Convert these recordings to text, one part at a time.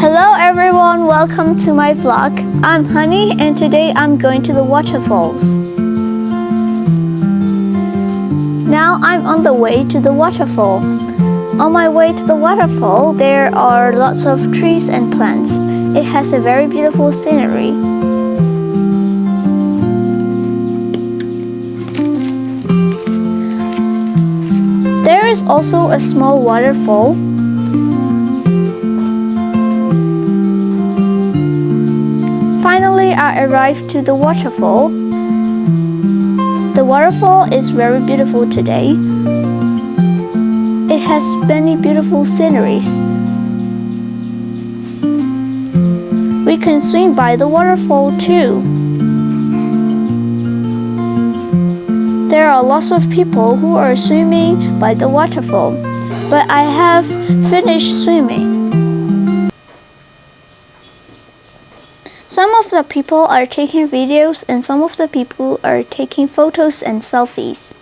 Hello everyone, welcome to my vlog. I'm Honey and today I'm going to the waterfalls. Now I'm on the way to the waterfall. On my way to the waterfall, there are lots of trees and plants. It has a very beautiful scenery. There is also a small waterfall. Finally, I arrived to the waterfall. The waterfall is very beautiful today. It has many beautiful sceneries. We can swim by the waterfall too. There are lots of people who are swimming by the waterfall, but I have finished swimming. Some of the people are taking videos and some of the people are taking photos and selfies.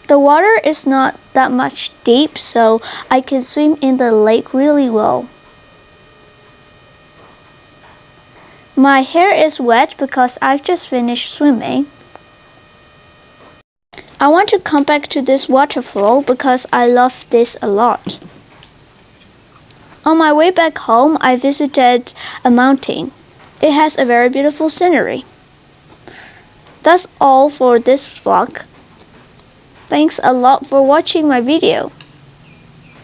The water is not that much deep, so I can swim in the lake really well. My hair is wet because I've just finished swimming. I want to come back to this waterfall because I love this a lot. On my way back home, I visited a mountain. It has a very beautiful scenery. That's all for this vlog. Thanks a lot for watching my video.